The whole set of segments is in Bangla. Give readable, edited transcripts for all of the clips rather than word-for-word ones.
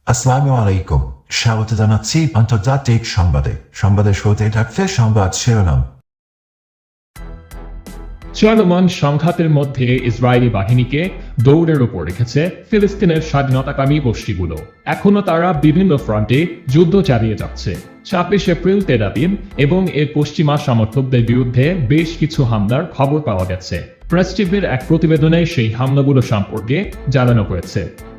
আসসালামু আলাইকুম। স্বাগত জানাচ্ছি আন্তর্জাতিক সংবাদের শুরুতে থাকছে সংবাদ শিরোনাম। চলমান সংঘাতের মধ্যে ইসরায়েলি বাহিনীকে দৌড়ের উপর রেখেছে ফিলিস্তিনের স্বাধীনতাকামী গোষ্ঠীগুলো। এখনো তারা বিভিন্ন ফ্রন্টে যুদ্ধ চালিয়ে যাচ্ছে। ২৬ এপ্রিল তেল আবিব এবং এর পশ্চিমা সমর্থকদের বিরুদ্ধে বেশ কিছু হামলার খবর পাওয়া গেছে। প্রেস টিভির এক প্রতিবেদনে সেই হামলাগুলো সম্পর্কে জানানো হয়েছে।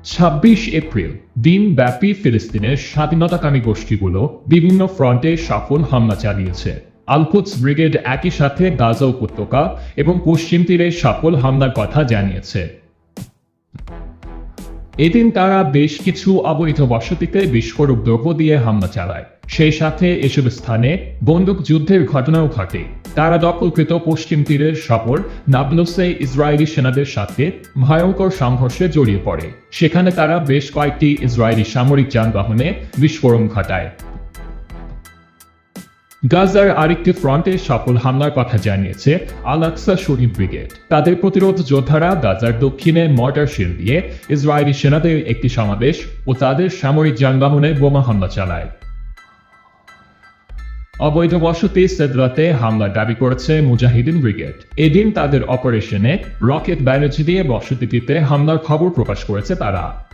২৬ এপ্রিল দিনব্যাপী ফিলিস্তিনের স্বাধীনতাকামী গোষ্ঠীগুলো বিভিন্ন ফ্রন্টে সফল হামলা চালিয়েছে। আল-কুদস ব্রিগেড একই সাথে গাজা উপত্যকা এবং পশ্চিম তীরে সফল হামলার কথা জানিয়েছে। এদিন তারা বেশ কিছু অবৈধ বসতিতে বিস্ফোরক দ্রব্য দিয়ে হামলা চালায়। সেই সাথে এসব স্থানে বন্দুক যুদ্ধের ঘটনাও ঘটে। তারা দখলকৃত পশ্চিম তীরের শহর নাবলুসে ইসরায়েলি সেনাদের সাথে ভয়ঙ্কর সংঘর্ষে জড়িয়ে পড়ে। সেখানে তারা বেশ কয়েকটি ইসরায়েলি সামরিক যানবাহনে বিস্ফোরণ ঘটায়। গাজার আরেকটি ফ্রন্টে সফল হামলার কথা জানিয়েছে আল-আকসা শহীদ ব্রিগেড। তাদের প্রতিরোধ যোদ্ধারা গাজার দক্ষিণে মর্টার শেল দিয়ে ইসরায়েলি সেনাদের একটি সমাবেশ ও তাদের সামরিক যানবাহনে বোমা হামলা চালায়। অবৈধ বসতি সেদরাতে হামলার দাবি করেছে মুজাহিদিন ব্রিগেড। এদিন তাদের অপারেশনে রকেট ব্যানার্জি দিয়ে বসতিটিতে হামলার খবর প্রকাশ করেছে তারা।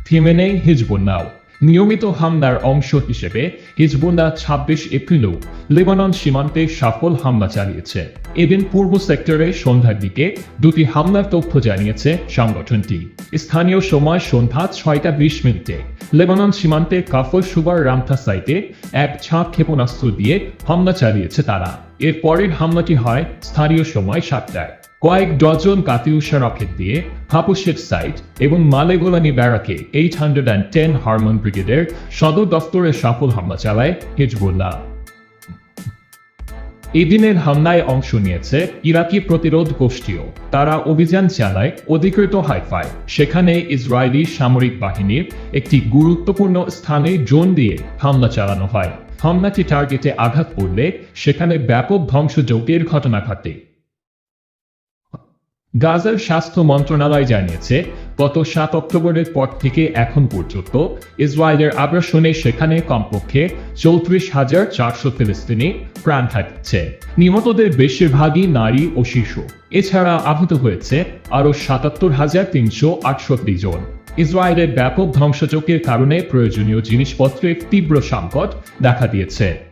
থেমে নেই হিজবুল্লাহ। নিয়মিত হামলার অংশ হিসেবে হিজবুল্লাহ ২৬ এপ্রিলও লেবানন সীমান্তে সফল হামলা চালিয়েছে। এদিন পূর্ব সেক্টরে সন্ধ্যার দিকে দুটি হামলার তথ্য জানিয়েছে সংগঠনটি। স্থানীয় সময় সন্ধ্যা ৬টা ২০ লেবানন সীমান্তে কাফর সুবার রামথা সাইটে এক ছাদ ক্ষেপণাস্ত্র দিয়ে হামলা চালিয়েছে তারা। এর পরের হামলাটি হয় স্থানীয় সময় ৭টায়। কয়েক ডজন কাতিউষা রকেট দিয়ে হাপুশেট সাইট এবং মালেগোলানি ব্যারাকে 810 হারমন ব্রিগেডের সদর দফতরে সফল হামলা চালায় হিজবুল্লাহ। এদিনের হামলায় অংশ নিয়েছে ইরাকি প্রতিরোধ গোষ্ঠীও। তারা অভিযান চালায় অধিকৃত হাইফায়। সেখানে ইসরায়েলি সামরিক বাহিনীর একটি গুরুত্বপূর্ণ স্থানে ড্রোন দিয়ে হামলা চালানো হয়। হামলাটি টার্গেটে আঘাত করলে সেখানে ব্যাপক ধ্বংসযজ্ঞের ঘটনা ঘটে। গাজার স্বাস্থ্য মন্ত্রণালয় জানিয়েছে গত ৭ অক্টোবরের পর থেকে এখন পর্যন্ত ইসরায়েলের আগ্রাসনে সেখানে কমপক্ষে ৩৪,৪০০ ফিলিস্তিনি প্রাণ হারিয়েছে। নিহতদের বেশিরভাগই নারী ও শিশু। এছাড়া আহত হয়েছে আরও ৭৭,৩৬৮ জন। ইসরায়েলের ব্যাপক ধ্বংসযজ্ঞের কারণে প্রয়োজনীয় জিনিসপত্রের তীব্র সংকট দেখা দিয়েছে।